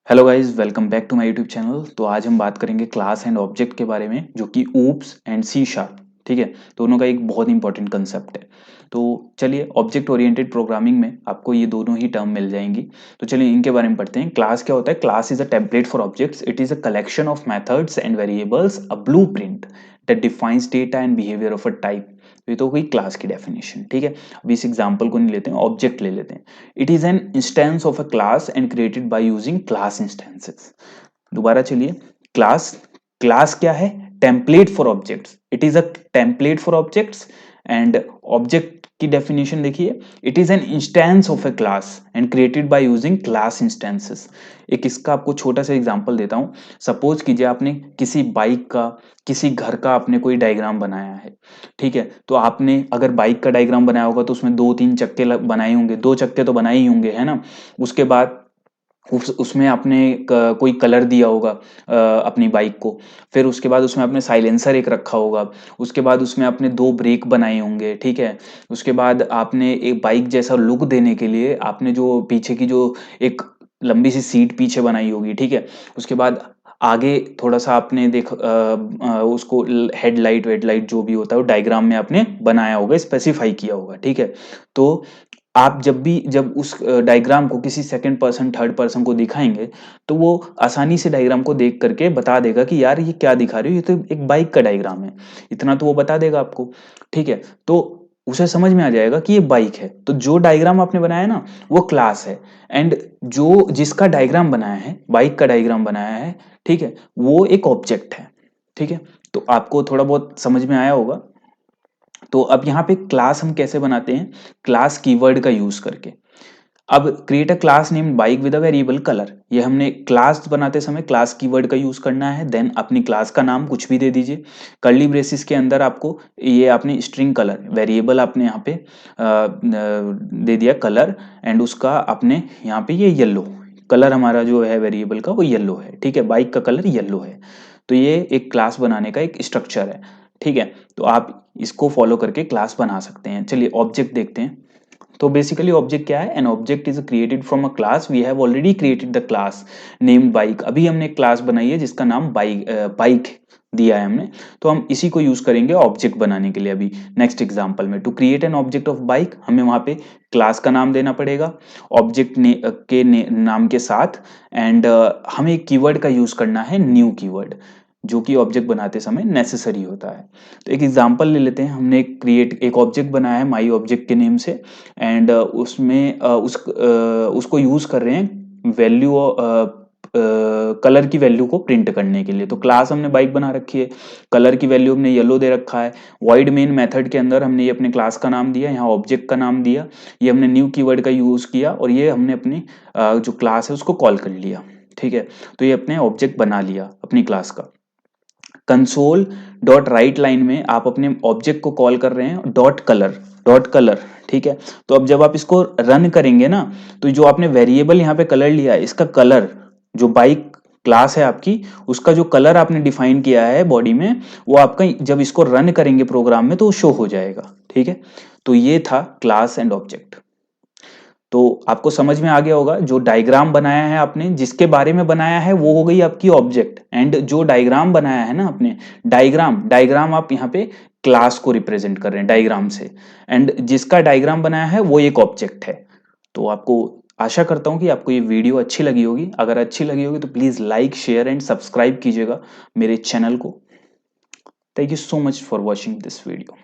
Hello guys, welcome back to my YouTube channel. तो आज हम बात करेंगे क्लास एंड ऑब्जेक्ट के बारे में, जो कि ऊप्स एंड सी शार्प। ठीक है, दोनों का एक बहुत इंपॉर्टेंट कंसेप्ट है। तो चलिए, ऑब्जेक्ट ओरिएंटेड प्रोग्रामिंग में आपको ये दोनों ही टर्म मिल जाएंगी। तो चलिए इनके बारे में पढ़ते हैं। क्लास क्या होता है? Class is a template for objects. It is a collection of methods and variables, a blueprint that defines data and behaviour of a type. ये तो हुई क्लास की डेफिनेशन। ठीक है, अभी इस एग्जांपल को नहीं लेते हैं, ऑब्जेक्ट ले लेते हैं। It is an instance of a class and created by using class instances. दोबारा चलिए, क्लास क्लास क्या है? Template for objects. It is a template for objects. And object की डेफिनेशन देखिए, it is an instance of A class and created by using class instances. एक इसका आपको छोटा सा एग्जांपल देता हूं। सपोज कीजिए आपने किसी बाइक का, किसी घर का आपने कोई डायग्राम बनाया है। ठीक है, तो आपने अगर बाइक का डायग्राम बनाया होगा तो उसमें दो तीन चक्के बनाए होंगे, दो चक्के तो बनाए ही होंगे, है ना। उसके बाद उसमें आपने कोई कलर दिया होगा अपनी बाइक को। फिर उसके बाद उसमें आपने साइलेंसर एक रखा होगा। उसके बाद उसमें आपने दो ब्रेक बनाए होंगे। ठीक है, उसके बाद आपने एक बाइक जैसा लुक देने के लिए आपने जो पीछे की जो एक लंबी सी सीट पीछे बनाई होगी। ठीक है, उसके बाद आगे थोड़ा सा आपने उसको हेडलाइट वेडलाइट जो भी होता है वो डायग्राम में आपने बनाया होगा, स्पेसिफाई किया होगा। ठीक है, तो आप जब उस डायग्राम को किसी सेकंड पर्सन थर्ड पर्सन को दिखाएंगे, तो वो आसानी से डायग्राम को देख करके बता देगा कि यार ये क्या दिखा रही हो, ये तो एक बाइक का डायग्राम है। इतना तो वो बता देगा आपको। ठीक है, तो उसे समझ में आ जाएगा कि ये बाइक है। तो जो डायग्राम आपने बनाया ना, वो क्लास है। एंड जो जिसका डायग्राम बनाया है, बाइक का डायग्राम बनाया है, ठीक है, वो एक ऑब्जेक्ट है। ठीक है, तो आपको थोड़ा बहुत समझ में आया होगा। तो अब यहाँ पे क्लास हम कैसे बनाते हैं? क्लास कीवर्ड का यूज करके। अब create a class name bike with a variable colour. ये हमने क्लास बनाते समय क्लास कीवर्ड का यूज करना है। देन अपनी क्लास का नाम कुछ भी दे दीजिए। कर्ली ब्रेसिस के अंदर आपको ये आपने स्ट्रिंग कलर वेरिएबल आपने यहाँ पे दे दिया कलर। एंड उसका आपने यहाँ पे ये येलो कलर, हमारा जो है वेरिएबल का वो येलो है। ठीक है, बाइक का कलर येलो है। तो ये एक क्लास बनाने का एक स्ट्रक्चर है। ठीक है, तो आप इसको फॉलो करके क्लास बना सकते हैं। चलिए ऑब्जेक्ट देखते हैं। तो बेसिकली ऑब्जेक्ट क्या है? An object is created from a class. We have already created the class named bike. अभी हमने एक क्लास बनाई है जिसका नाम बाइक दिया है हमने। तो हम इसी को यूज करेंगे ऑब्जेक्ट बनाने के लिए। अभी नेक्स्ट एग्जांपल में, to create an object of bike, हमें वहां पे क्लास का नाम देना पड़ेगा ऑब्जेक्ट नाम के साथ। एंड हमें एक कीवर्ड का यूज करना है, न्यू कीवर्ड, जो कि ऑब्जेक्ट बनाते समय नेसेसरी होता है। तो एक एग्जांपल ले लेते हैं। हमने एक ऑब्जेक्ट बनाया है माई ऑब्जेक्ट के नेम से। एंड उसमें उसको यूज कर रहे हैं वैल्यू कलर की वैल्यू को प्रिंट करने के लिए। तो क्लास हमने बाइक बना रखी है, कलर की वैल्यू हमने येलो दे रखा है। वॉइड मेन मेथड के अंदर हमने ये अपने क्लास का नाम दिया, यहाँ ऑब्जेक्ट का नाम दिया, ये हमने न्यू कीवर्ड का यूज किया, और ये हमने अपनी जो क्लास है उसको कॉल कर लिया। ठीक है, तो ये अपने ऑब्जेक्ट बना लिया अपनी क्लास का। कंसोल डॉट राइट लाइन में आप अपने ऑब्जेक्ट को कॉल कर रहे हैं डॉट कलर। ठीक है, तो अब जब आप इसको रन करेंगे ना, तो जो आपने वेरिएबल यहाँ पे कलर लिया है, इसका कलर, जो बाइक क्लास है आपकी, उसका जो कलर आपने डिफाइन किया है बॉडी में, वो आपका जब इसको रन करेंगे प्रोग्राम में तो वो शो हो जाएगा। ठीक है, तो ये था क्लास एंड ऑब्जेक्ट। तो आपको समझ में आ गया होगा। जो डायग्राम बनाया है आपने, जिसके बारे में बनाया है, वो हो गई आपकी ऑब्जेक्ट। एंड जो डायग्राम बनाया है ना आपने, डायग्राम डायग्राम आप यहाँ पे क्लास को रिप्रेजेंट कर रहे हैं डायग्राम से। एंड जिसका डायग्राम बनाया है वो एक ऑब्जेक्ट है। तो आपको आशा करता हूं कि आपको ये वीडियो अच्छी लगी होगी। अगर अच्छी लगी होगी तो please like share and subscribe कीजिएगा मेरे चैनल को। Thank you so much for watching this video.